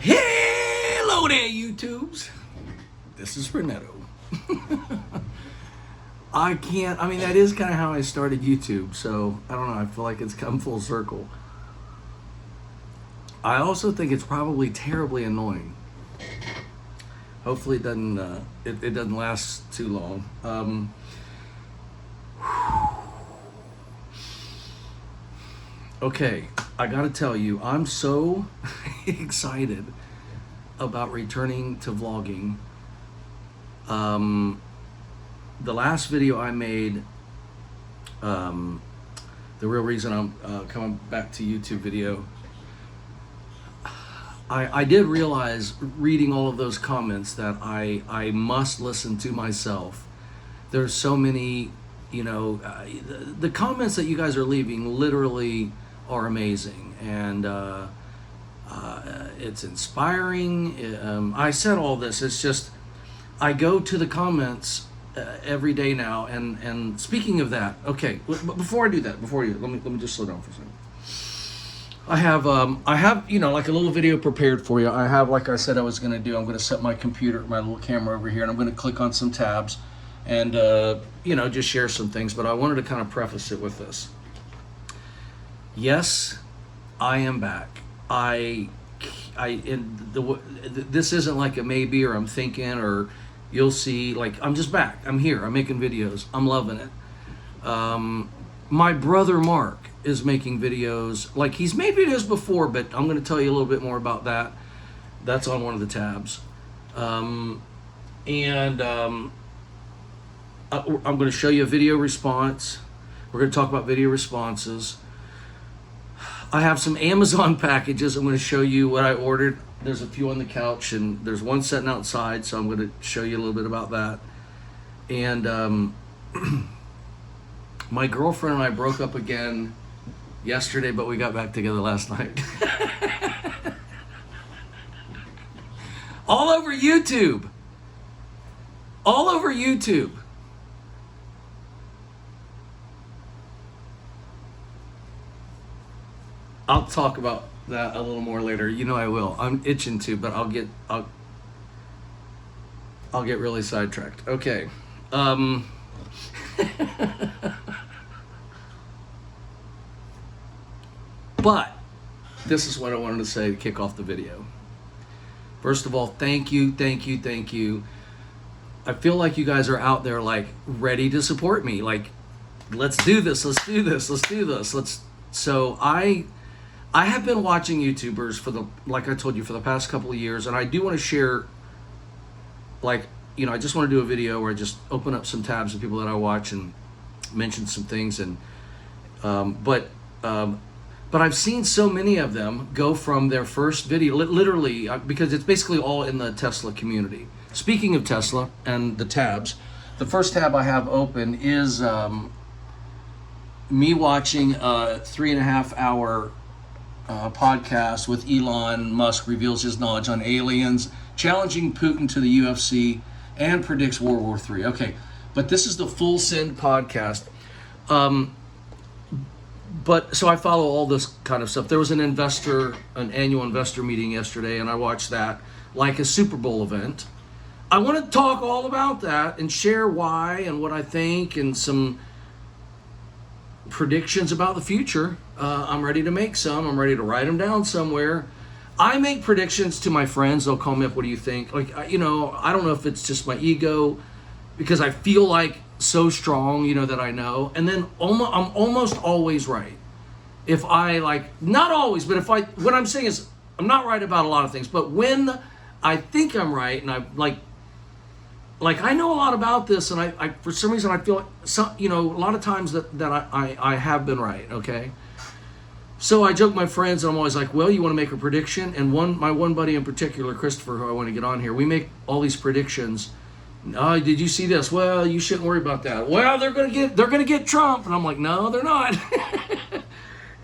Hello there, YouTubes. This is Renetto. That is kind of how I started YouTube, so I don't know, I feel like it's come full circle. I also think it's probably terribly annoying. Hopefully it doesn't last too long. Okay, I gotta tell you, I'm so excited about returning to vlogging. The last video I made, the real reason I'm coming back to YouTube video, I did realize reading all of those comments that I must listen to myself. There's so many, the comments that you guys are leaving literally are amazing, and it's inspiring. I said all this, it's just, I go to the comments every day now, and speaking of that, okay, before I do that, let me just slow down for a second. I have like a little video prepared for you. I have, like I said I was going to do, I'm going to set my computer, my little camera over here, and I'm going to click on some tabs and just share some things, but I wanted to kind of preface it with this. Yes, I am back. This isn't like a maybe, or I'm thinking, or you'll see. Like, I'm just back. I'm here. I'm making videos. I'm loving it. My brother Mark is making videos. Like, he's made videos before, but I'm going to tell you a little bit more about that. That's on one of the tabs. I'm going to show you a video response. We're going to talk about video responses. I have some Amazon packages. I'm going to show you what I ordered. There's a few on the couch, and there's one sitting outside, so I'm going to show you a little bit about that. And my girlfriend and I broke up again yesterday, but we got back together last night. All over YouTube. All over YouTube. I'll talk about that a little more later. You know I will. I'm itching to, but I'll get really sidetracked. Okay. But this is what I wanted to say to kick off the video. First of all, thank you. I feel like you guys are out there, like, ready to support me. Like, let's do this. So I have been watching YouTubers like I told you, for the past couple of years, and I do want to share, like, I just want to do a video where I just open up some tabs of people that I watch and mention some things, and but I've seen so many of them go from their first video, literally, because it's basically all in the Tesla community. Speaking of Tesla and the tabs, the first tab I have open is me watching a 3.5 hour podcast with Elon Musk reveals his knowledge on aliens, challenging Putin to the UFC, and predicts World War III. Okay, but this is the Full Send podcast. But so I follow all this kind of stuff. There was an annual investor meeting yesterday, and I watched that like a Super Bowl event. I want to talk all about that and share why and what I think, and some predictions about the future. I'm ready to make some. I'm ready to write them down somewhere. I make predictions to my friends. They'll call me up. What do you think? Like, I don't know if it's just my ego, because I feel like so strong, that I know. And then I'm almost always right. If I not always, but what I'm saying is, I'm not right about a lot of things, but when I think I'm right, and I like I know a lot about this, and I for some reason I feel like a lot of times that I have been right. Okay. So I joke with my friends, and I'm always like, well, you want to make a prediction? And my one buddy in particular, Christopher, who I want to get on here, we make all these predictions. Oh, did you see this? Well, you shouldn't worry about that. Well, they're gonna get Trump, and I'm like, no, they're not.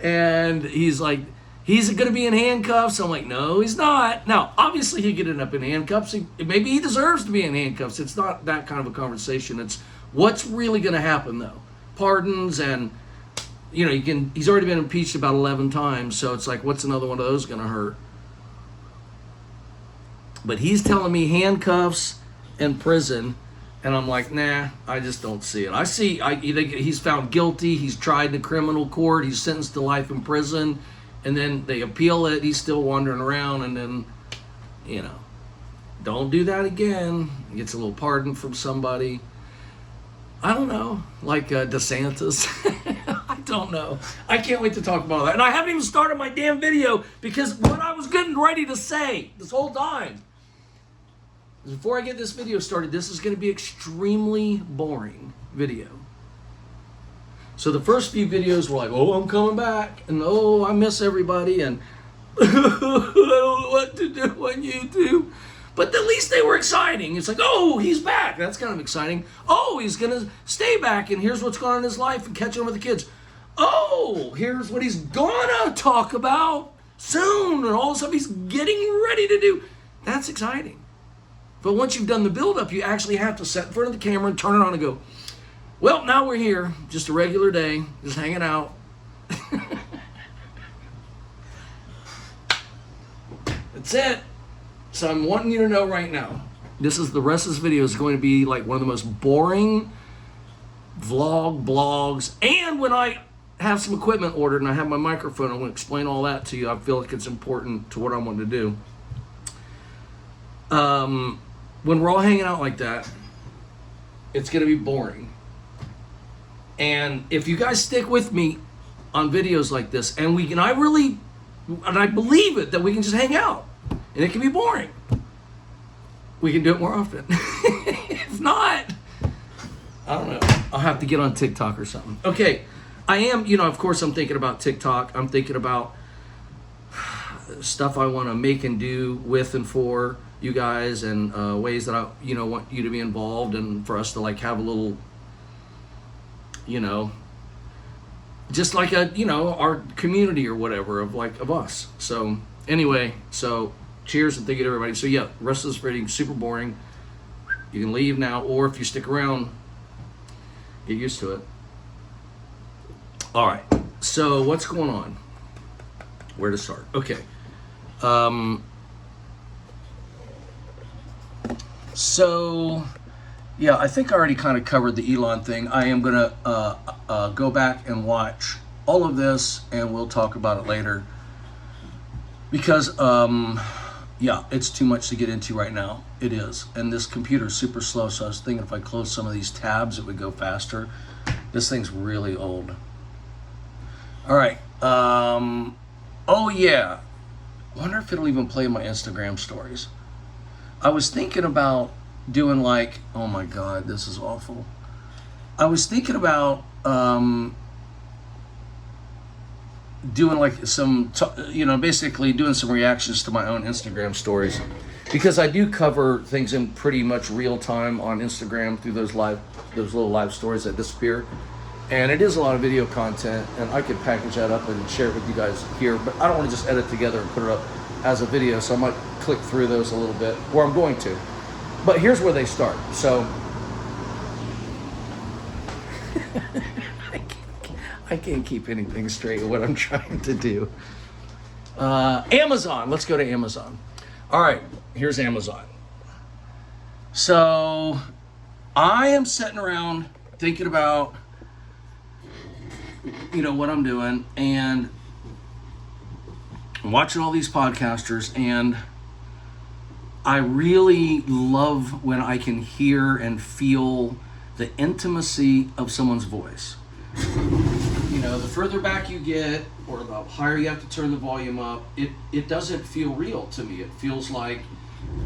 And he's like, he's gonna be in handcuffs. I'm like, no, he's not. Now, obviously, he could end up in handcuffs. Maybe he deserves to be in handcuffs. It's not that kind of a conversation. It's what's really gonna happen, though. Pardons, and he's already been impeached about 11 times. So it's like, what's another one of those gonna hurt? But he's telling me handcuffs and prison, and I'm like, nah, I just don't see it. He's found guilty. He's tried in criminal court. He's sentenced to life in prison, and then they appeal it. He's still wandering around, and then, don't do that again. He gets a little pardon from somebody. I don't know, like DeSantis. I don't know. I can't wait to talk about that. And I haven't even started my damn video because what I was getting ready to say this whole time. Before I get this video started, this is going to be extremely boring video. So the first few videos were like, oh, I'm coming back, and oh, I miss everybody, and I don't know what to do on YouTube. But at least they were exciting. It's like, oh, he's back. That's kind of exciting. Oh, he's going to stay back, and here's what's going on in his life, and catching up with the kids. Oh, here's what he's going to talk about soon, and all of a sudden he's getting ready to do. That's exciting. But once you've done the build-up, you actually have to sit in front of the camera and turn it on and go, well, now we're here. Just a regular day, just hanging out. That's it. So I'm wanting you to know right now, the rest of this video is going to be like one of the most boring blogs. And when I have some equipment ordered and I have my microphone, I'm going to explain all that to you. I feel like it's important to what I want to do. When we're all hanging out like that, it's going to be boring. And if you guys stick with me on videos like this, and I believe it, that we can just hang out, and it can be boring. We can do it more often. If not, I don't know. I'll have to get on TikTok or something. Okay, I am, of course I'm thinking about TikTok. I'm thinking about stuff I want to make and do with and for you guys, and ways that I, want you to be involved, and for us to like have a little, just like our community or whatever of us. So anyway, cheers and thank you to everybody. So yeah, the rest of this video super boring. You can leave now, or if you stick around, get used to it. All right. So what's going on? Where to start? Okay. So, yeah, I think I already kind of covered the Elon thing. I am going to go back and watch all of this, and we'll talk about it later. Because, yeah, it's too much to get into right now. It is. And this computer is super slow, so I was thinking if I close some of these tabs, it would go faster. This thing's really old. All right. Oh, yeah. I wonder if it'll even play my Instagram stories. I was thinking about doing like, oh my God, this is awful. I was thinking about doing like some, basically doing some reactions to my own Instagram stories, because I do cover things in pretty much real time on Instagram through those little live stories that disappear. And it is a lot of video content, and I could package that up and share it with you guys here, but I don't want to just edit together and put it up as a video, so I might click through those a little bit, or I'm going to. But here's where they start. So I can't keep anything straight with what I'm trying to do. Amazon. Let's go to Amazon. All right, here's Amazon. So I am sitting around thinking about, what I'm doing, and I'm watching all these podcasters, and I really love when I can hear and feel the intimacy of someone's voice. The further back you get, or the higher you have to turn the volume up, it doesn't feel real to me. It feels like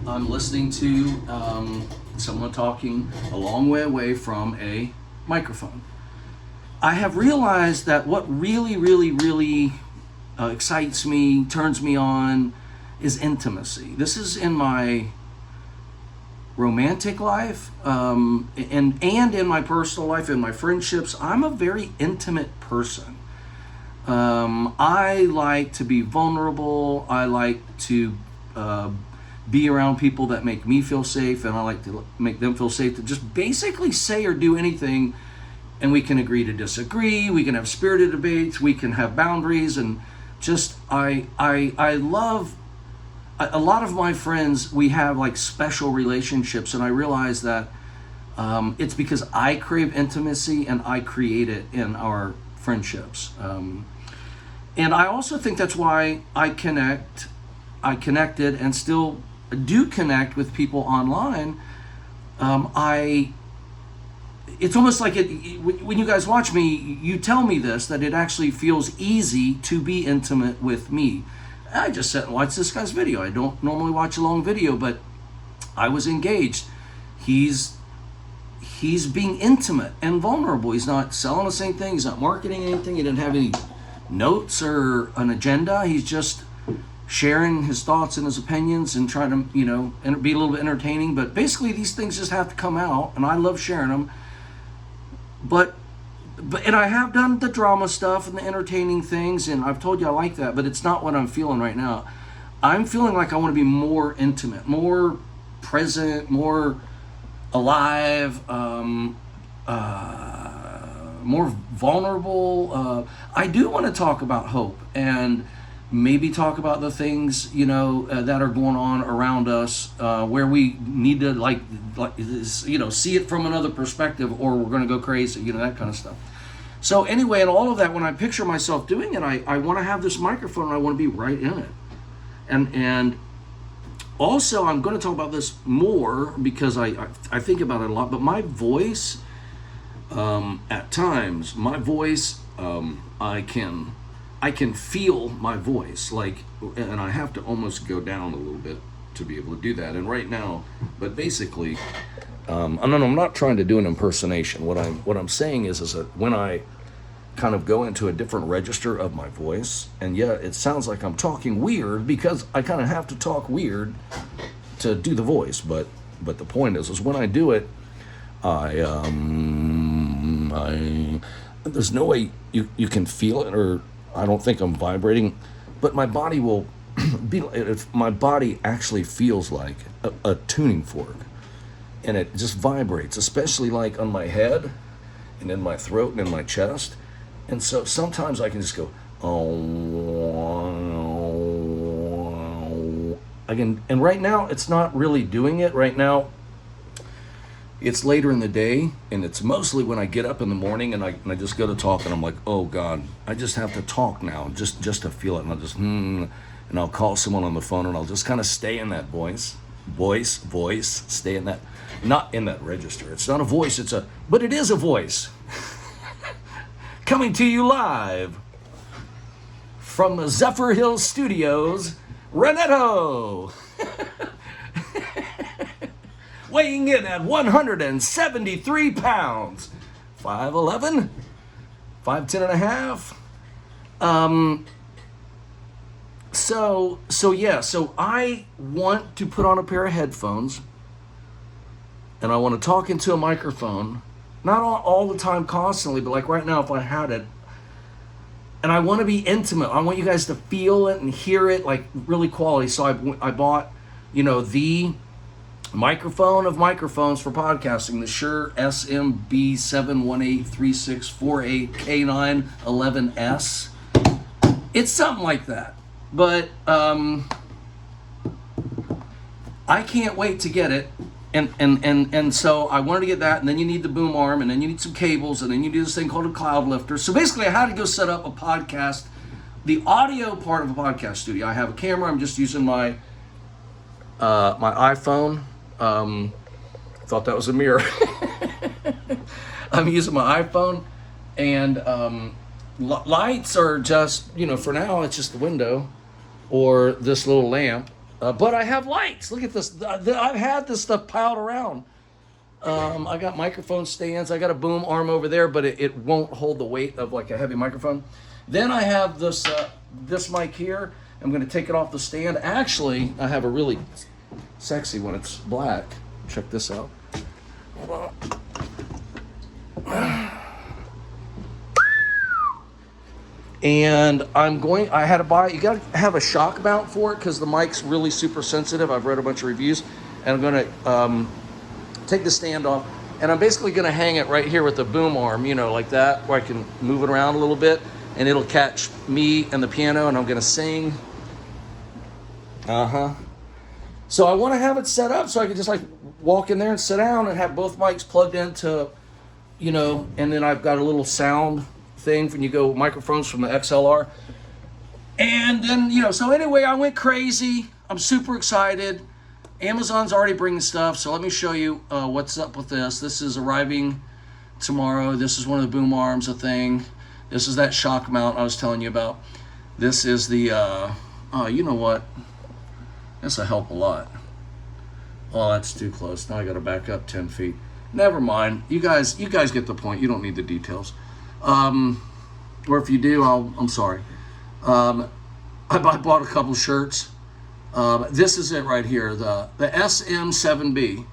I'm listening to someone talking a long way away from a microphone. I have realized that what really, really, really excites me, turns me on, is intimacy. This is in my romantic life, and in my personal life, in my friendships. I'm a very intimate person. I like to be vulnerable. I like to be around people that make me feel safe, and I like to make them feel safe to just basically say or do anything, and we can agree to disagree. We can have spirited debates. We can have boundaries, and just I love a lot of my friends, we have like special relationships, and I realize that it's because I crave intimacy and I create it in our friendships. And I also think that's why I connected and still do connect with people online. It's almost like when you guys watch me, you tell me this, that it actually feels easy to be intimate with me. I just sat and watched this guy's video. I don't normally watch a long video, but I was engaged. He's being intimate and vulnerable. He's not selling us anything. He's not marketing anything. He didn't have any notes or an agenda. He's just sharing his thoughts and his opinions and trying to, be a little bit entertaining. But basically, these things just have to come out, and I love sharing them. But and I have done the drama stuff and the entertaining things, and I've told you I like that, but it's not what I'm feeling right now. I'm feeling like I want to be more intimate, more present, more alive, more vulnerable. I do want to talk about hope and maybe talk about the things that are going on around us, where we need to see it from another perspective, or we're going to go crazy, that kind of stuff. So anyway, and all of that, when I picture myself doing it, I want to have this microphone and I want to be right in it. And also, I'm going to talk about this more because I think about it a lot, but my voice, at times, I can feel my voice, and I have to almost go down a little bit to be able to do that. And right now, but basically, I'm not trying to do an impersonation. What I'm saying is that when I kind of go into a different register of my voice, and yeah, it sounds like I'm talking weird because I kind of have to talk weird to do the voice. But the point is when I do it, there's no way you can feel it, or I don't think I'm vibrating, but my body will be. My body actually feels like a tuning fork, and it just vibrates, especially like on my head, and in my throat, and in my chest. And so sometimes I can just go, oh, again. And right now it's not really doing it. Right now, it's later in the day, and it's mostly when I get up in the morning and I just go to talk, and I'm like, oh God, I just have to talk now, just to feel it. And I'll just, and I'll call someone on the phone, and I'll just kind of stay in that voice, stay in that, not in that register. It's not a voice, but it is a voice. Coming to you live from the Zephyr Hills Studios, Renetto. Weighing in at 173 pounds, 5'11", 5'10 and a half. So I want to put on a pair of headphones, and I want to talk into a microphone, not all the time constantly, but like right now if I had it, and I want to be intimate. I want you guys to feel it and hear it, like really quality. So I bought, the microphone of microphones for podcasting, the Shure SMB7183648K911S. It's something like that, but I can't wait to get it, and so I wanted to get that, and then you need the boom arm, and then you need some cables, and then you do this thing called a cloud lifter. So basically I had to go set up a podcast, the audio part of a podcast studio. I have a camera. I'm just using my iPhone. Thought that was a mirror. I'm using my iPhone, and lights are just, for now it's just the window or this little lamp, but I have lights. Look at this. I've had this stuff piled around. I got microphone stands. I got a boom arm over there, but it won't hold the weight of like a heavy microphone. Then I have this mic here. I'm going to take it off the stand. Actually, I have a really sexy one. It's black. Check this out. Hold on. And I had to buy, you got to have a shock mount for it because the mic's really super sensitive. I've read a bunch of reviews, and I'm going to take the stand off, and I'm basically going to hang it right here with the boom arm, like that, where I can move it around a little bit, and it'll catch me and the piano, and I'm going to sing. Uh-huh. So I want to have it set up so I can just like walk in there and sit down and have both mics plugged into, and then I've got a little sound thing when you go microphones from the XLR. And then, so anyway, I went crazy. I'm super excited. Amazon's already bringing stuff, so let me show you what's up with this. This is arriving tomorrow. This is one of the boom arms, a thing. This is that shock mount I was telling you about. This is the, you know what? This'll help a lot. Oh, that's too close. Now I gotta back up 10 feet. Never mind. You guys get the point. You don't need the details. Or if you do, I'm sorry. I bought a couple shirts. This is it right here, the SM7B,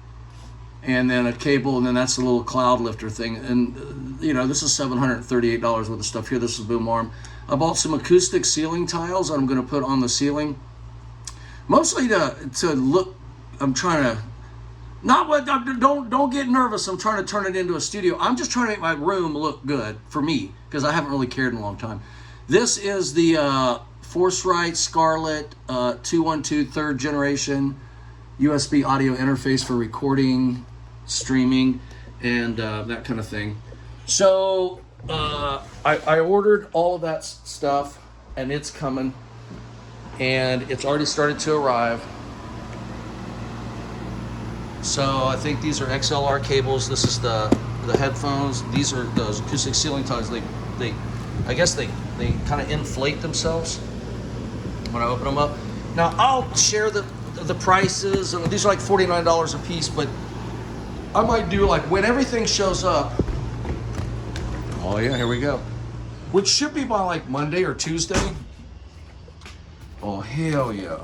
and then a cable, and then that's a little cloud lifter thing. And this is $738 worth of stuff here. This is boom arm. I bought some acoustic ceiling tiles I'm going to put on the ceiling, mostly to look. I'm trying to don't get nervous. I'm trying to turn it into a studio. I'm just trying to make my room look good for me because I haven't really cared in a long time. This is the Force-Right Scarlett 212 third generation USB audio interface for recording, streaming, and that kind of thing. So I ordered all of that stuff, and it's coming, and it's already started to arrive. So I think these are XLR cables. This is the headphones. These are those acoustic ceiling tiles. I guess they kind of inflate themselves when I open them up. Now I'll share the prices. These are like $49 a piece, but I might do like when everything shows up. Oh yeah, here we go. Which should be by like Monday or Tuesday. Oh hell yeah.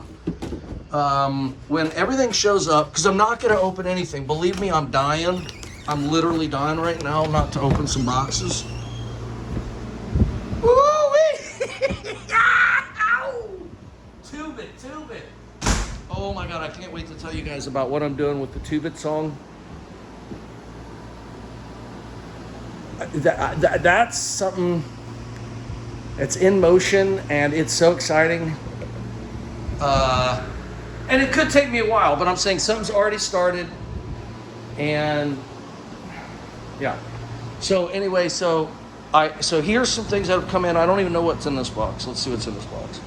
When everything shows up, because I'm not going to open anything. Believe me, I'm dying. I'm literally dying right now not to open some boxes. Tube it. Oh my God, I can't wait to tell you guys about what I'm doing with the Tube It song. That's something that's in motion, and it's so exciting. And it could take me a while, but I'm saying something's already started. And yeah. So anyway, so here's some things that have come in. I don't even know what's in this box. Let's see what's in this box.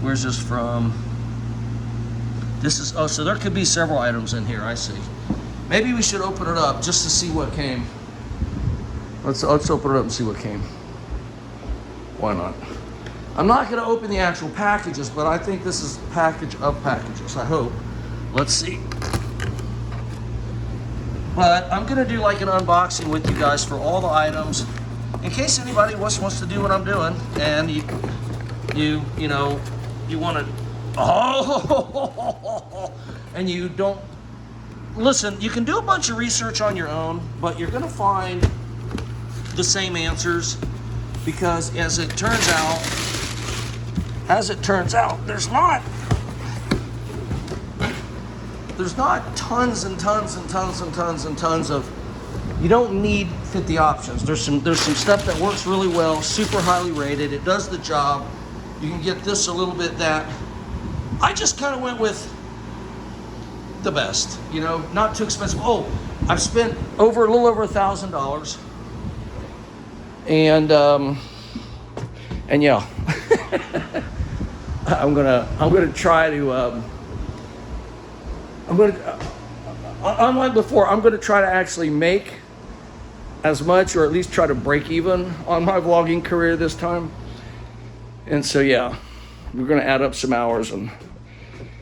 Where's this from? This is, so there could be several items in here, I see. Maybe we should open it up just to see what came. Let's open it up and see what came. Why not? I'm not going to open the actual packages, but I think this is a package of packages, I hope. Let's see. But I'm going to do like an unboxing with you guys for all the items, in case anybody wants to do what I'm doing, and you want to, and you don't, listen, you can do a bunch of research on your own, but you're going to find the same answers, because as it turns out, there's not tons and tons and tons and tons and tons of, you don't need 50 options. There's some stuff that works really well, super highly rated. It does the job. You can get this a little bit that. I just kind of went with the best, not too expensive. Oh, I've spent a little over $1,000. And yeah. I'm gonna try to unlike before, I'm gonna try to actually make as much, or at least try to break even on my vlogging career this time. And so yeah, we're gonna add up some hours and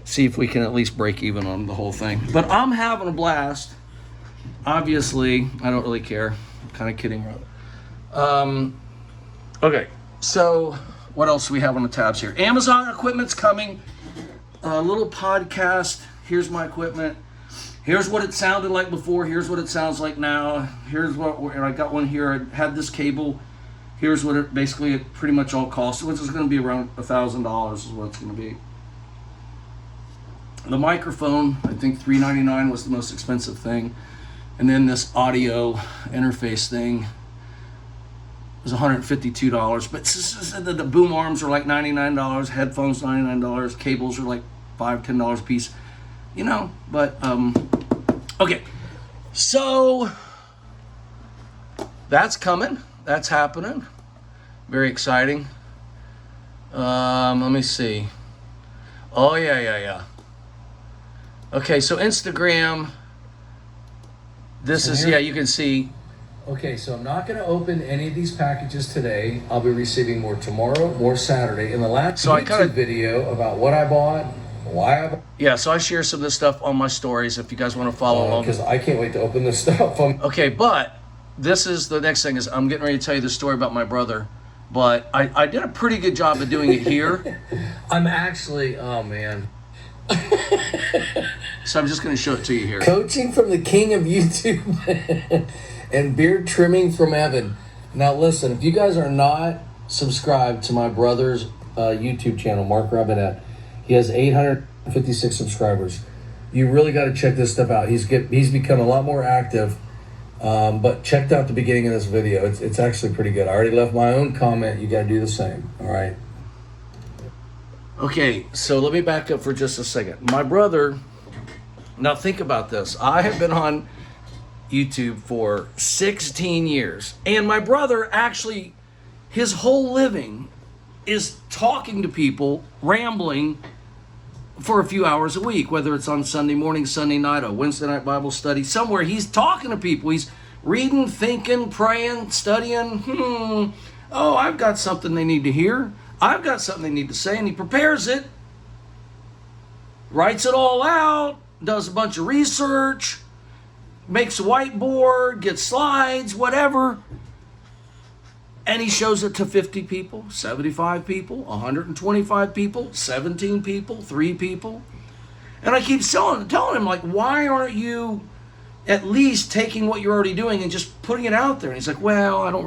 see if we can at least break even on the whole thing. But I'm having a blast. Obviously, I don't really care. I'm kind of kidding around. Okay, so what else do we have on the tabs here? Amazon equipment's coming. A little podcast. Here's my equipment. Here's what it sounded like before. Here's what it sounds like now. Here's what, and I got one here. I had this cable. Here's what it pretty much all costs, which is going to be around $1,000 is what it's going to be. The microphone, I think $399 was the most expensive thing. And then this audio interface thing. was $152. But the boom arms are like $99, headphones $99, cables are like $5-10 a piece, you know. But okay, so that's coming, that's happening, very exciting. Let me see. Oh yeah. Okay, so Instagram. This is, yeah, you can see. Okay, so I'm not going to open any of these packages today. I'll be receiving more tomorrow, more Saturday. In the last YouTube video about what I bought, why I bought. Yeah, so I share some of this stuff on my stories if you guys want to follow along. Because I can't wait to open this stuff. Okay, but this is the next thing is I'm getting ready to tell you the story about my brother. But I did a pretty good job of doing it here. I'm actually, oh man. So I'm just going to show it to you here. Coaching from the king of YouTube and beard trimming from Evan. Now listen, if you guys are not subscribed to my brother's YouTube channel, Mark Robinette, he has 856 subscribers. You really got to check this stuff out. He's become a lot more active. But checked out the beginning of this video. It's actually pretty good. I already left my own comment. You got to do the same. All right. Okay, so let me back up for just a second. My brother, now think about this. I have been on YouTube for 16 years. And my brother actually, his whole living is talking to people, rambling for a few hours a week, whether it's on Sunday morning, Sunday night, a Wednesday night Bible study, somewhere he's talking to people. He's reading, thinking, praying, studying. Oh, I've got something they need to hear. I've got something they need to say, and he prepares it, writes it all out, does a bunch of research, makes a whiteboard, gets slides, whatever, and he shows it to 50 people, 75 people, 125 people, 17 people, 3 people. And I keep telling him, like, why aren't you at least taking what you're already doing and just putting it out there? And he's like, well, I don't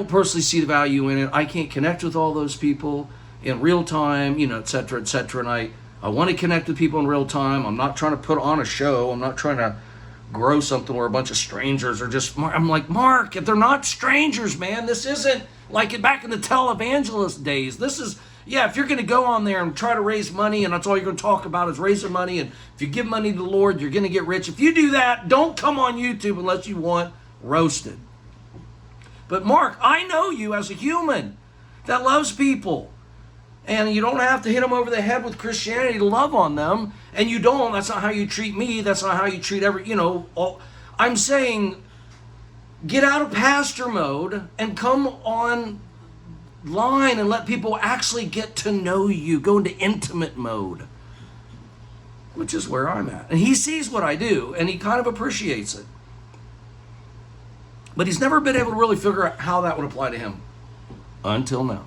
personally see the value in it. I can't connect with all those people in real time, you know, et cetera, et cetera. And I want to connect with people in real time. I'm not trying to put on a show. I'm not trying to grow something where a bunch of strangers are just, I'm like, Mark, if they're not strangers, man, this isn't like back in the televangelist days. This is, yeah, if you're going to go on there and try to raise money and that's all you're going to talk about is raising money, and if you give money to the Lord, you're going to get rich. If you do that, don't come on YouTube unless you want roasted. But Mark, I know you as a human that loves people. And you don't have to hit them over the head with Christianity to love on them. And you don't. That's not how you treat me. That's not how you treat I'm saying get out of pastor mode and come online and let people actually get to know you. Go into intimate mode, which is where I'm at. And he sees what I do, and he kind of appreciates it. But he's never been able to really figure out how that would apply to him until now.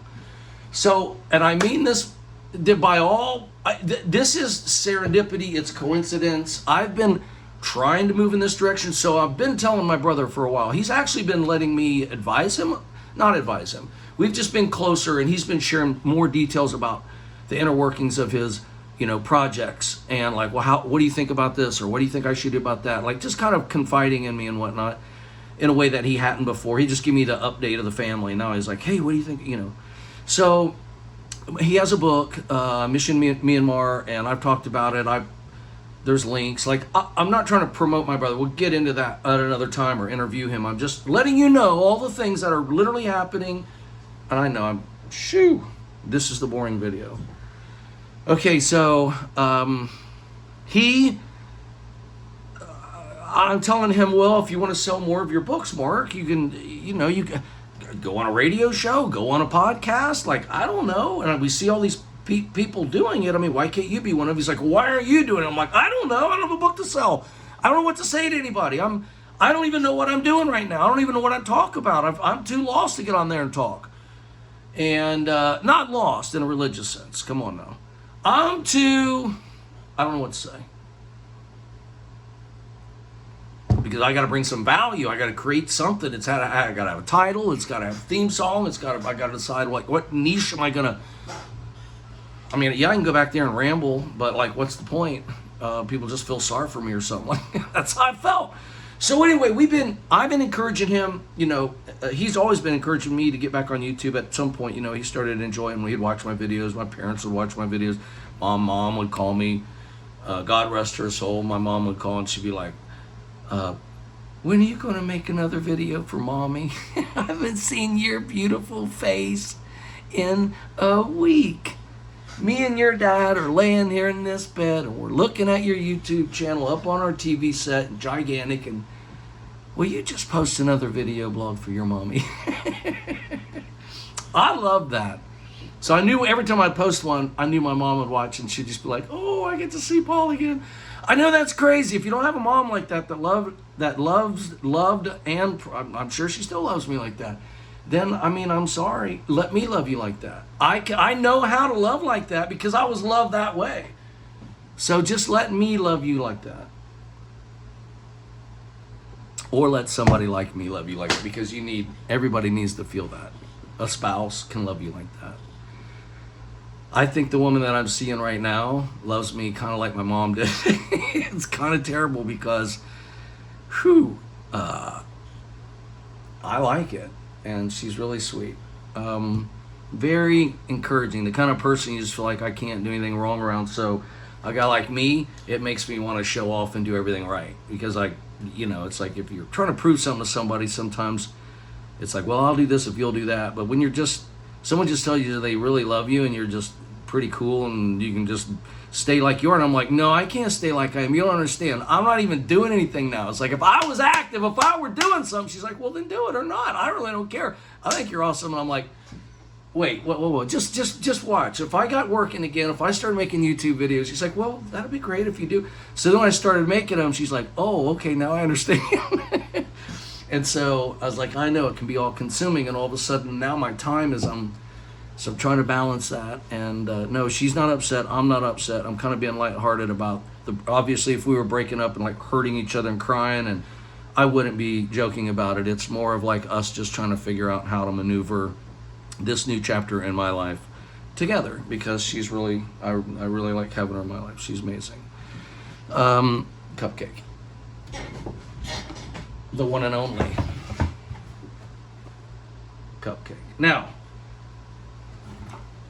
So, and I mean this this is serendipity, it's coincidence. I've been trying to move in this direction, so I've been telling my brother for a while. He's actually been letting me not advise him. We've just been closer, and he's been sharing more details about the inner workings of his, projects, and like, well, what do you think about this, or what do you think I should do about that? Like, just kind of confiding in me and whatnot in a way that he hadn't before. He just gave me the update of the family. Now he's like, hey, what do you think, So he has a book, Mission Myanmar, and I've talked about it. There's links. Like, I'm not trying to promote my brother. We'll get into that at another time or interview him. I'm just letting you know all the things that are literally happening. And I know this is the boring video. Okay, so I'm telling him, well, if you want to sell more of your books, Mark, you can, you can go on a radio show, go on a podcast, like, I don't know. And we see all these people doing it. I mean, why can't you be one of them? He's like, why aren't you doing it? I'm like, I don't know. I don't have a book to sell. I don't know what to say to anybody. I don't even know what I'm doing right now. I don't even know what I talk about. I'm too lost to get on there and talk. And not lost in a religious sense. Come on now. I don't know what to say. Because I got to bring some value. I got to create something. I got to have a title. It's got to have a theme song. I got to decide what niche am I going to. I mean, yeah, I can go back there and ramble, but like, what's the point? People just feel sorry for me or something. Like, that's how I felt. So anyway, I've been encouraging him, he's always been encouraging me to get back on YouTube. At some point, he started enjoying when he'd watch my videos. My parents would watch my videos. Mom would call me. God rest her soul. My mom would call and she'd be like, when are you going to make another video for Mommy? I haven't seen your beautiful face in a week. Me and your dad are laying here in this bed and we're looking at your YouTube channel up on our TV set, gigantic, and will you just post another video blog for your mommy? I love that. So I knew every time I'd post one, I knew my mom would watch and she'd just be like, oh, I get to see Paul again. I know that's crazy. If you don't have a mom like that, loved, and I'm sure she still loves me like that, then, I'm sorry. Let me love you like that. I know how to love like that because I was loved that way. So just let me love you like that. Or let somebody like me love you like that, because everybody needs to feel that. A spouse can love you like that. I think the woman that I'm seeing right now loves me kind of like my mom did. It's kind of terrible because, I like it. And she's really sweet. Very encouraging. The kind of person you just feel like I can't do anything wrong around. So a guy like me, it makes me want to show off and do everything right. Because it's like if you're trying to prove something to somebody, sometimes it's like, well, I'll do this if you'll do that. But when someone just tells you they really love you and you're just pretty cool and you can just stay like you are, and I'm like, no, I can't stay like I am. You don't understand. I'm not even doing anything now. It's like if I was active, if I were doing something, she's like, well, then do it or not. I really don't care. I think you're awesome. And I'm like, wait, whoa. Just watch. If I got working again, if I started making YouTube videos, she's like, well, that'd be great if you do. So then when I started making them, she's like, oh, okay, now I understand. And so I was like, I know it can be all consuming, and all of a sudden now my time is so I'm trying to balance that. And no, she's not upset. I'm not upset. I'm kind of being lighthearted about obviously if we were breaking up and like hurting each other and crying, and I wouldn't be joking about it. It's more of like us just trying to figure out how to maneuver this new chapter in my life together, because she's really, I really like having her in my life. She's amazing. Cupcake. The one and only Cupcake. Now,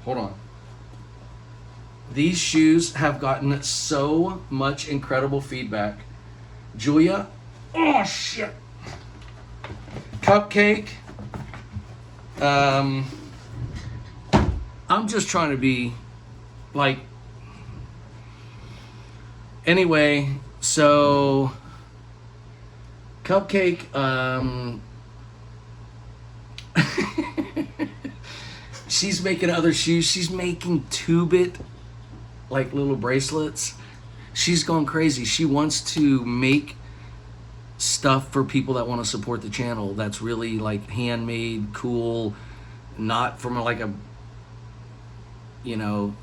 hold on. These shoes have gotten so much incredible feedback. Julia, oh shit. Cupcake. I'm just trying to be like, anyway, so Cupcake, she's making other shoes. She's making two-bit, like, little bracelets. She's gone crazy. She wants to make stuff for people that want to support the channel that's really, like, handmade, cool, not from, like, a,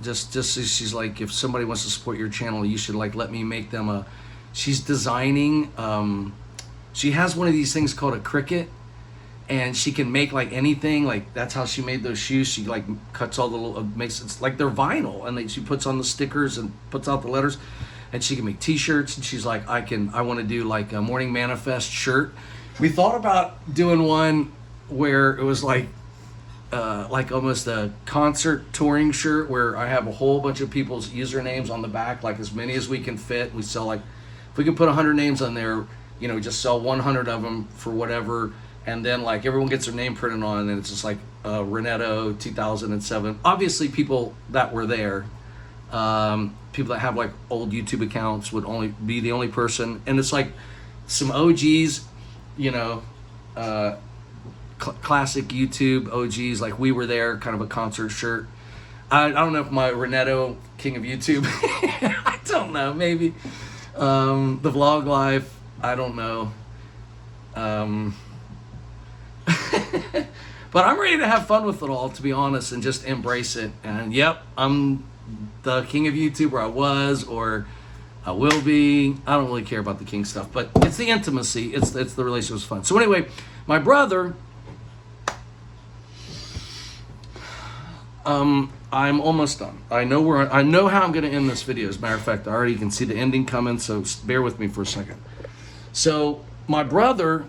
just she's like, if somebody wants to support your channel, you should, like, let me make them she's designing, she has one of these things called a Cricut, and she can make like anything. Like that's how she made those shoes. She like cuts all the little, makes it's like they're vinyl, and she puts on the stickers and puts out the letters, and she can make T-shirts. And she's like, I want to do like a morning manifest shirt. We thought about doing one where it was like almost a concert touring shirt, where I have a whole bunch of people's usernames on the back, like as many as we can fit. We sell like, if we can put 100 names on there, just sell 100 of them for whatever, and then like everyone gets their name printed on, and it's just like Renetto 2007. Obviously, people that were there, people that have like old YouTube accounts would only be the only person, and it's like some OGs, classic YouTube OGs, like we were there, kind of a concert shirt. I don't know if my Renetto King of YouTube, I don't know, maybe the vlog life. I don't know. But I'm ready to have fun with it all, to be honest, and just embrace it. And yep, I'm the king of YouTube, or I was, or I will be. I don't really care about the king stuff, but it's the intimacy. It's the relationship's fun. So anyway, my brother, I'm almost done. I know how I'm going to end this video. As a matter of fact, I already can see the ending coming, so bear with me for a second. So my brother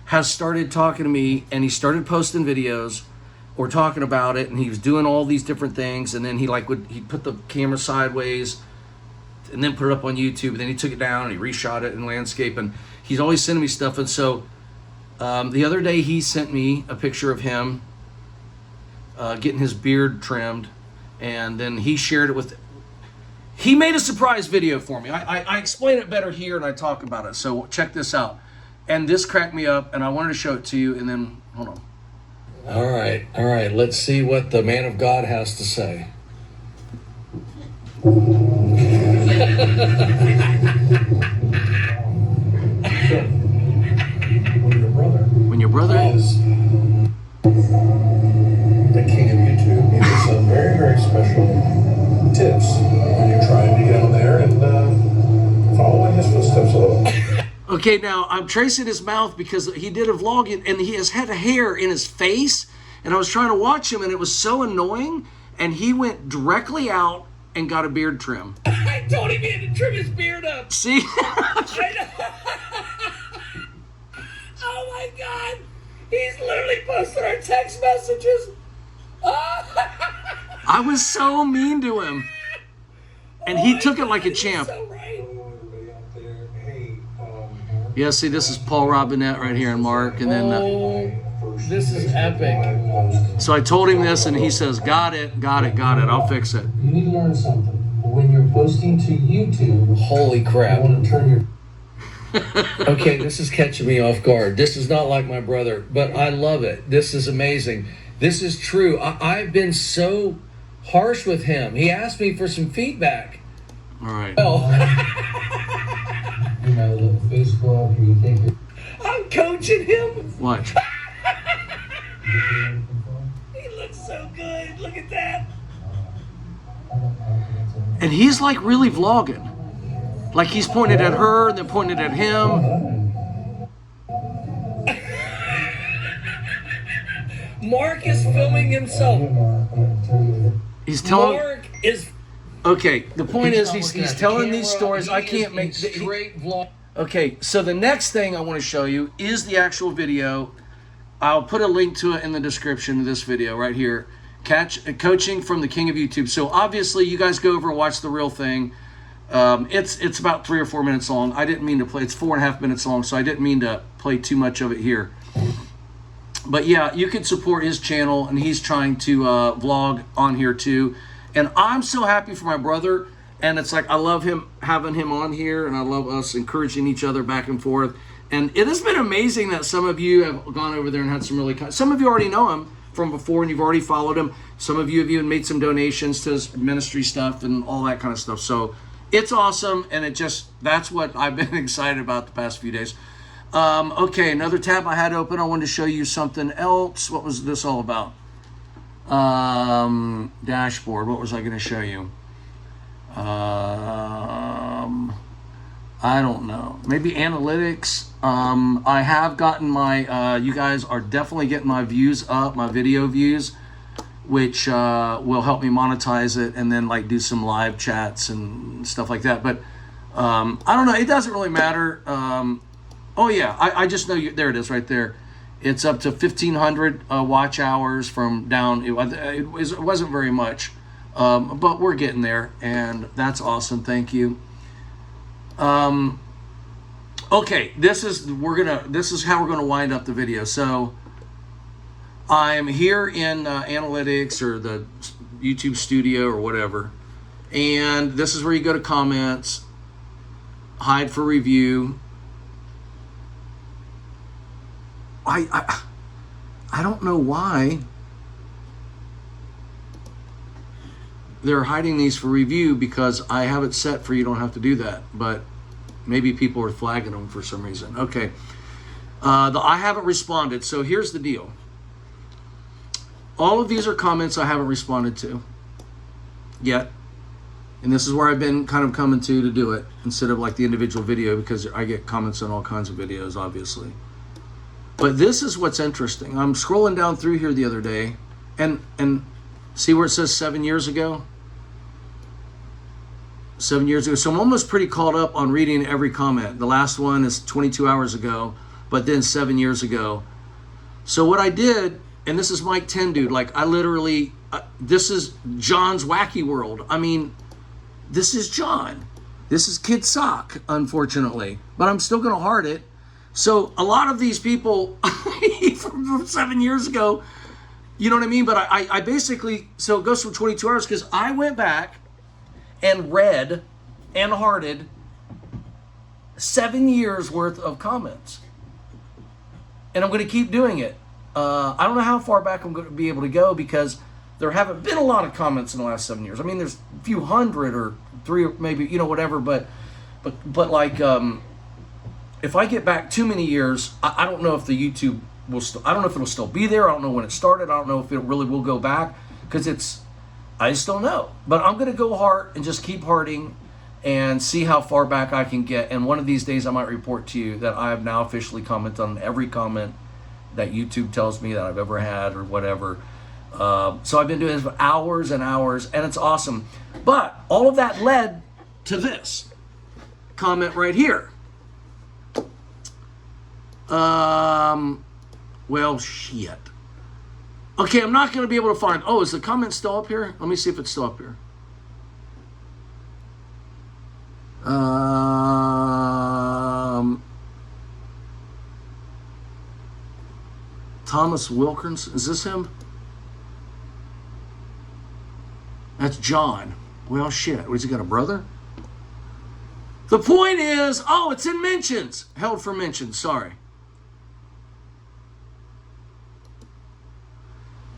has started talking to me, and he started posting videos or talking about it, and he was doing all these different things, and then he'd put the camera sideways and then put it up on YouTube, and then he took it down and he reshot it in landscape, and he's always sending me stuff. And so the other day he sent me a picture of him getting his beard trimmed, and then he shared it with, he made a surprise video for me. I explain it better here and I talk about it, so check this out. And this cracked me up, and I wanted to show it to you, and then, hold on. All right. Let's see what the man of God has to say. When your brother is the king of YouTube, he has some very, very special tips when you're trying to get on there and follow in his footsteps a little. Okay, now I'm tracing his mouth because he did a vlog and he has had hair in his face, and I was trying to watch him and it was so annoying, and he went directly out and got a beard trim. I told him he had to trim his beard up. See? Oh my God. He's literally posted our text messages. I was so mean to him. And he took it like a champ. So right. Everybody out there, hey, Yeah, see, this is Paul Robinette right here and Mark. And then, This is epic. so I told him this and he says, got it. I'll fix it. You need to learn something. When you're posting to YouTube, Holy you crap. want to turn your Okay, this is catching me off guard. This is not like my brother, but I love it. This is amazing. This is true. I've been so harsh with him. He asked me for some feedback. All right. Well, you know, little Facebook, or you think that I'm coaching him. Watch. He looks so good. Look at that. And he's like really vlogging. Like he's pointed at her and then pointed at him. Mark is filming himself. He's telling. Mark is. Okay, the point is he's telling these stories. I can't make straight vlog. Okay, so the next thing I want to show you is the actual video. I'll put a link to it in the description of this video right here. Coaching from the King of YouTube. So obviously you guys go over and watch the real thing. It's about 3 or 4 minutes long. I didn't mean to play. It's 4.5 minutes long, so I didn't mean to play too much of it here. But yeah, you can support his channel, and he's trying to vlog on here too. And I'm so happy for my brother. And it's like I love him having him on here, and I love us encouraging each other back and forth. And it has been amazing that some of you have gone over there and had some really. Some of you already know him from before, and you've already followed him. Some of you have even made some donations to his ministry stuff and all that kind of stuff. So it's awesome, and that's what I've been excited about the past few days. Okay, another tab I had open. I wanted to show you something else. What was this all about? Dashboard. What was I going to show you? I don't know. Maybe analytics. I have gotten my, you guys are definitely getting my views up, my video views, which will help me monetize it and then like do some live chats and stuff like that. But I don't know. It doesn't really matter. Oh yeah, I just know you. There it is right there. It's up to 1,500 watch hours from down. It wasn't very much, but we're getting there, and that's awesome. Thank you. Okay, this is how we're gonna wind up the video. So I'm here in analytics or the YouTube studio or whatever, and this is where you go to comments, hide for review. I don't know why they're hiding these for review, because I have it set for you don't have to do that, but maybe people are flagging them for some reason. Okay, I haven't responded. So here's the deal. All of these are comments I haven't responded to yet, and this is where I've been kind of coming to do it instead of like the individual video, because I get comments on all kinds of videos, obviously. But this is what's interesting. I'm scrolling down through here the other day, and see where it says 7 years ago? 7 years ago. So I'm almost pretty caught up on reading every comment. The last one is 22 hours ago, but then 7 years ago. So what I did, and this is Mike 10, dude, like I literally, this is John's wacky world. I mean, this is John. This is Kid Sock, unfortunately, but I'm still going to heart it. So a lot of these people from 7 years ago, you know what I mean? But I basically, so it goes from 22 hours because I went back and read and hearted 7 years worth of comments. And I'm going to keep doing it. I don't know how far back I'm going to be able to go because there haven't been a lot of comments in the last 7 years. I mean, there's a few hundred or three, or maybe, you know, whatever. But like, if I get back too many years, I don't know if the YouTube will still, I don't know if it'll still be there. I don't know when it started. I don't know if it really will go back because I just don't know. But I'm going to go heart and just keep hearting and see how far back I can get. And one of these days I might report to you that I have now officially commented on every comment that YouTube tells me that I've ever had or whatever. So I've been doing this for hours and hours, and it's awesome. But all of that led to this comment right here. Well, shit. Okay, I'm not going to be able to find... Oh, is the comment still up here? Let me see if it's still up here. Thomas Wilkins, is this him? That's John. Well, shit. Has he got a brother? The point is, oh, it's in mentions. Held for mentions, sorry.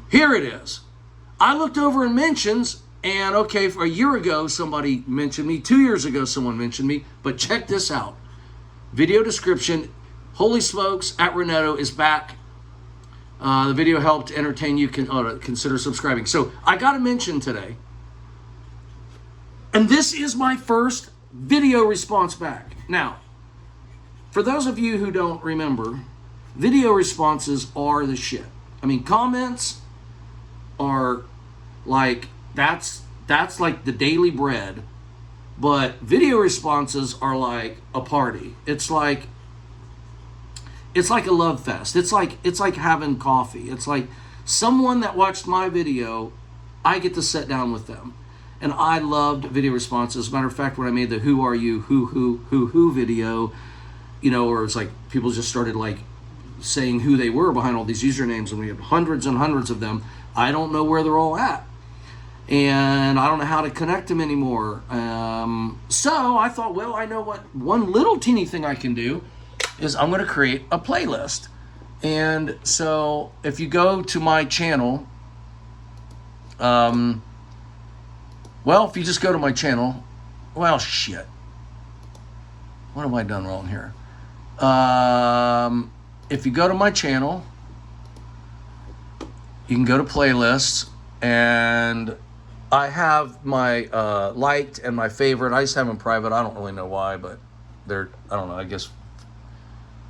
Here it is. I looked over in mentions, and okay, for a year ago, somebody mentioned me. 2 years ago, someone mentioned me. But check this out. Video description. Holy smokes, at Renetto is back. The video helped entertain you. Consider subscribing. So I got a mention today. And this is my first video response back. Now, for those of you who don't remember, video responses are the shit. I mean, comments are like, that's like the daily bread. But video responses are like a party. It's like a love fest. It's like having coffee. It's like someone that watched my video, I get to sit down with them. And I loved video responses. As a matter of fact, when I made the "Who Are You? Who" video, you know, or it's like people just started like saying who they were behind all these usernames, and we have hundreds and hundreds of them. I don't know where they're all at, and I don't know how to connect them anymore. So I thought, well, I know what one little teeny thing I can do is I'm going to create a playlist. And so if you go to my channel, well, if you just go to my channel, well, shit. What have I done wrong here? If you go to my channel, you can go to playlists, and I have my liked and my favorite. I just have them private. I don't really know why, but I don't know, I guess,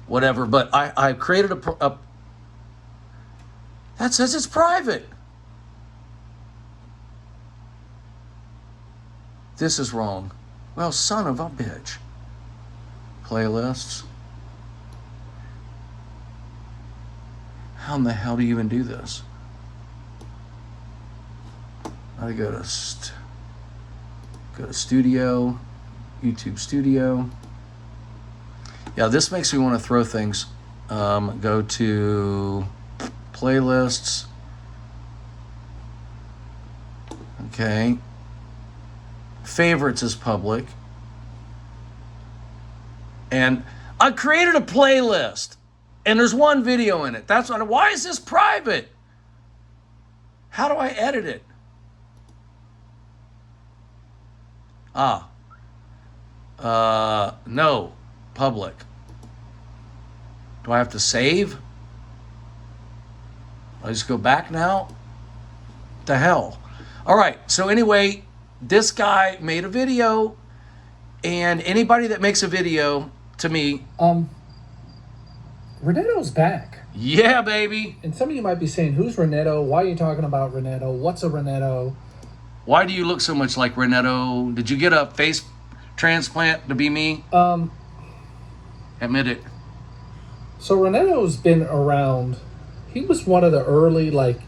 whatever. But I created a that says it's private. This is wrong. Well, son of a bitch. Playlists. How in the hell do you even do this? I go to studio, YouTube Studio. Yeah, this makes me want to throw things. Go to playlists. Okay. Favorites is public. And I created a playlist, and there's one video in it. That's why is this private? How do I edit it? No, public. Do I have to save? I just go back now? What the hell? All right, so anyway, this guy made a video, and anybody that makes a video to me... Renetto's back. Yeah, baby. And some of you might be saying, who's Renetto? Why are you talking about Renetto? What's a Renetto? Why do you look so much like Renetto? Did you get a face transplant to be me? Admit it. So Renetto's been around. He was one of the early like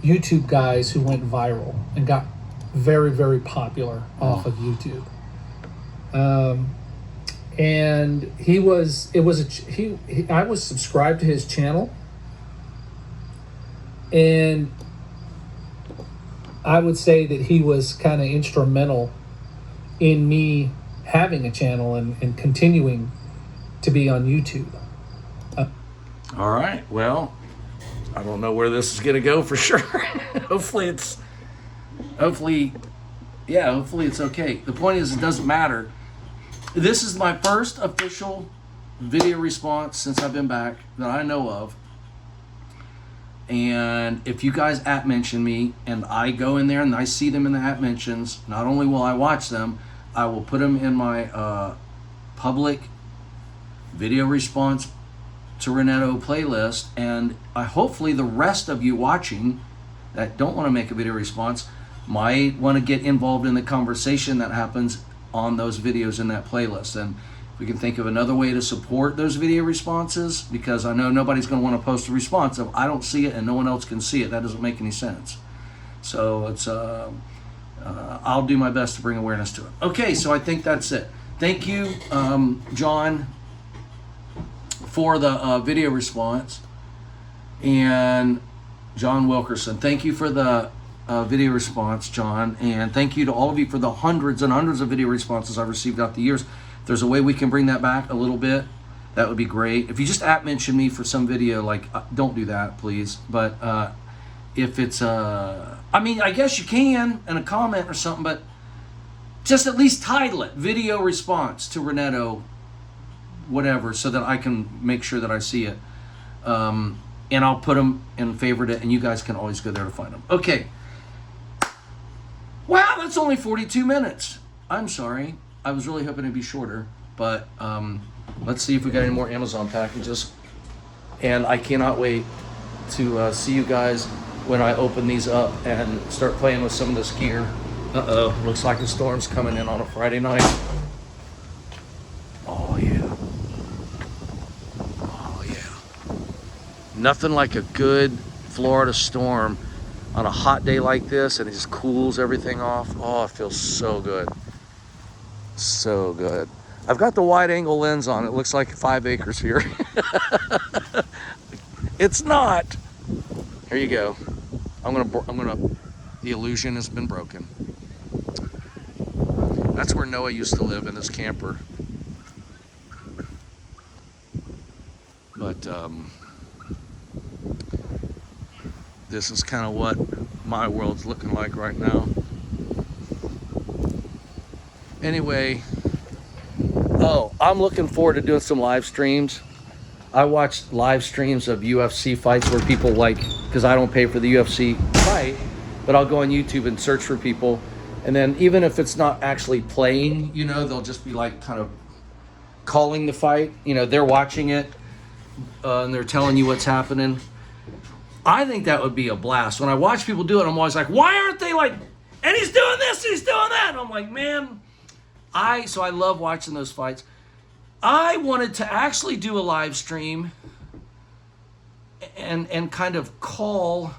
YouTube guys who went viral and got very, very popular off of YouTube. And I was subscribed to his channel, and I would say that he was kind of instrumental in me having a channel and continuing to be on YouTube. All right. Well, I don't know where this is going to go for sure. hopefully it's okay. The point is, it doesn't matter. This is my first official video response since I've been back that I know of. And if you guys @mention me and I go in there and I see them in the @mentions, not only will I watch them, I will put them in my public video response to Renetto playlist. And hopefully the rest of you watching that don't want to make a video response might want to get involved in the conversation that happens on those videos in that playlist. And we can think of another way to support those video responses, because I know nobody's going to want to post a response if I don't see it and no one else can see it. That doesn't make any sense. So it's I'll do my best to bring awareness to it. Okay, so I think that's it. Thank you, John, for the video response, and John Wilkerson. Thank you for the video response, John, and thank you to all of you for the hundreds and hundreds of video responses I've received out the years. If there's a way we can bring that back a little bit, that would be great. If you just @mention me for some video, like, don't do that, please. But if it's I mean, I guess you can in a comment or something, but just at least title it video response to Renetto, whatever, so that I can make sure that I see it. And I'll put them and favorite it, and you guys can always go there to find them. Okay. Wow, that's only 42 minutes. I'm sorry. I was really hoping it'd be shorter, but let's see if we got any more Amazon packages. And I cannot wait to see you guys when I open these up and start playing with some of this gear. Uh-oh, looks like the storm's coming in on a Friday night. Oh, yeah. Oh, yeah. Nothing like a good Florida storm on a hot day like this, and it just cools everything off. Oh, it feels so good. So good. I've got the wide angle lens on. It looks like 5 acres here. It's not. Here you go. The illusion has been broken. That's where Noah used to live, in his camper. But this is kind of what my world's looking like right now. Anyway, I'm looking forward to doing some live streams. I watch live streams of UFC fights where people, like, because I don't pay for the UFC fight, but I'll go on YouTube and search for people. And then even if it's not actually playing, they'll just be like kind of calling the fight. They're watching it and they're telling you what's happening. I think that would be a blast. When I watch people do it, I'm always like, why aren't they like, and he's doing this, and he's doing that. And I'm like, man, so I love watching those fights. I wanted to actually do a live stream and kind of call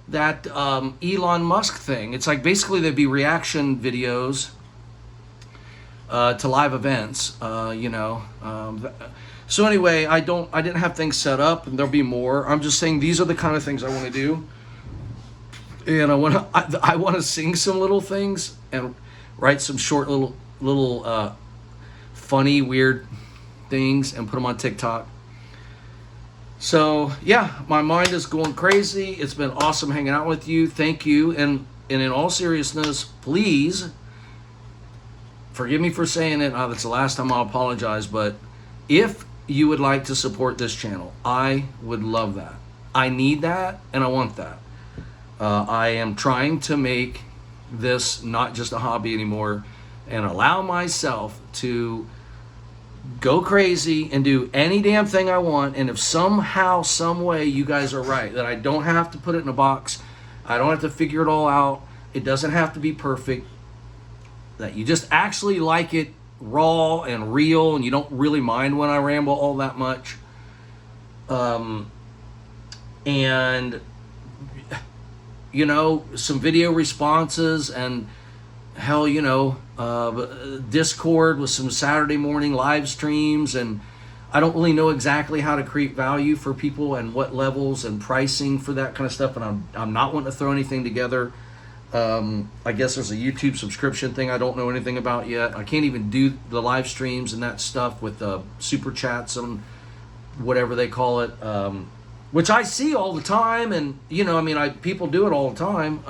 that Elon Musk thing. It's like basically there'd be reaction videos to live events, So anyway, I didn't have things set up, and there'll be more. I'm just saying these are the kind of things I want to do. And I want to sing some little things and write some short little funny, weird things and put them on TikTok. So yeah, my mind is going crazy. It's been awesome hanging out with you. Thank you. And in all seriousness, please forgive me for saying it. That's the last time I'll apologize. But if you would like to support this channel, I would love that. I need that, and I want that. I am trying to make this not just a hobby anymore, and allow myself to go crazy and do any damn thing I want. And if somehow, some way you guys are right, that I don't have to put it in a box, I don't have to figure it all out, It doesn't have to be perfect. That you just actually like it raw and real, and you don't really mind when I ramble all that much. And you know, some video responses, and hell, you know, Discord with some Saturday morning live streams. And I don't really know exactly how to create value for people and what levels and pricing for that kind of stuff. And I'm not wanting to throw anything together. I guess there's a YouTube subscription thing I don't know anything about yet. I can't even do the live streams and that stuff with super chats and whatever they call it, which I see all the time. And you know, I mean, people do it all the time.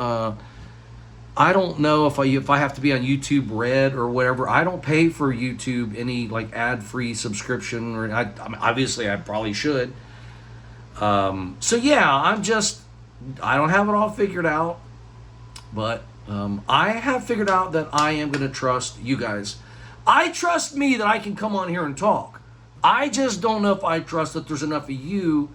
I don't know if I have to be on YouTube Red or whatever. I don't pay for YouTube any like ad-free subscription, or I mean, obviously I probably should. So yeah, I don't have it all figured out. But I have figured out that I am going to trust you guys. I trust me that I can come on here and talk. I just don't know if I trust that there's enough of you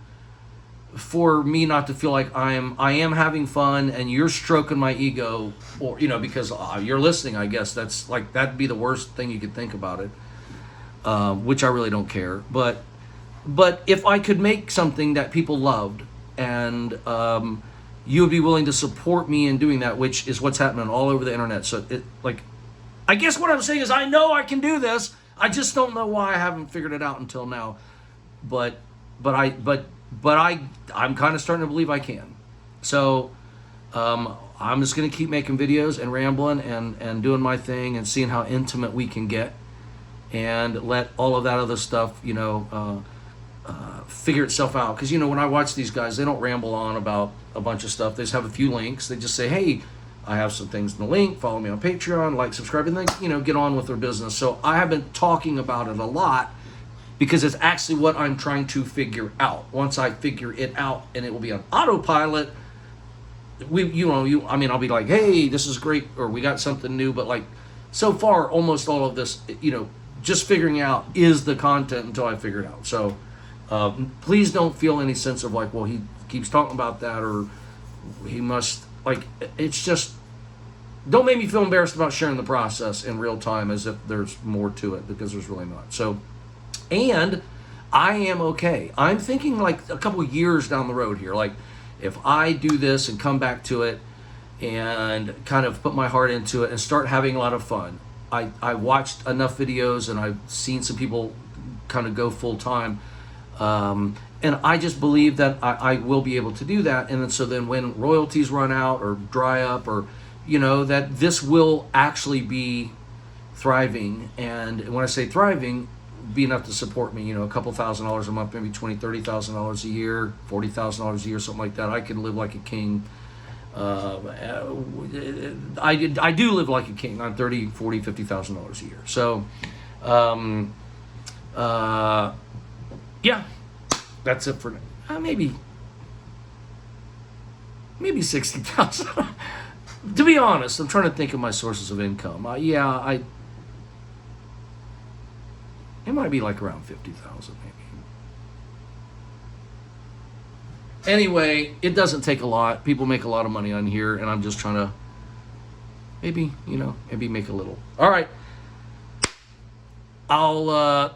for me not to feel like I am having fun and you're stroking my ego, or you know, because you're listening. I guess that's like, that'd be the worst thing you could think about it, which I really don't care. But if I could make something that people loved, and you would be willing to support me in doing that, which is what's happening all over the internet. So I guess what I'm saying is I know I can do this. I just don't know why I haven't figured it out until now. But I'm kind of starting to believe I can. So I'm just going to keep making videos and rambling and doing my thing and seeing how intimate we can get, and let all of that other stuff, you know, figure itself out. Because, you know, when I watch these guys, they don't ramble on about a bunch of stuff. They just have a few links. They just say, hey, I have some things in the link. Follow me on Patreon, like, subscribe, and then, you know, get on with their business. So I have been talking about it a lot because it's actually what I'm trying to figure out. Once I figure it out and it will be on autopilot, I'll be like, hey, this is great, or we got something new. But like, so far, almost all of this, you know, just figuring out is the content until I figure it out. So please don't feel any sense of like, well, he keeps talking about that, or he must, like, it's just, don't make me feel embarrassed about sharing the process in real time as if there's more to it, because there's really not. So, and I am okay. I'm thinking like a couple years down the road here, like if I do this and come back to it and kind of put my heart into it and start having a lot of fun. I watched enough videos and I've seen some people kind of go full time. And I just believe that I will be able to do that. And then when royalties run out or dry up, or, you know, that this will actually be thriving. And when I say thriving, be enough to support me, you know, a couple $1,000s a month, maybe $20,000, $30,000 a year, $40,000 a year, something like that. I can live like a king. I do live like a king on $30,000, $40,000, $50,000 a year. So, yeah, that's it for now. Maybe 60,000. To be honest, I'm trying to think of my sources of income. It might be like around 50,000 maybe. Anyway, it doesn't take a lot. People make a lot of money on here, and I'm just trying to maybe make a little. All right. I'll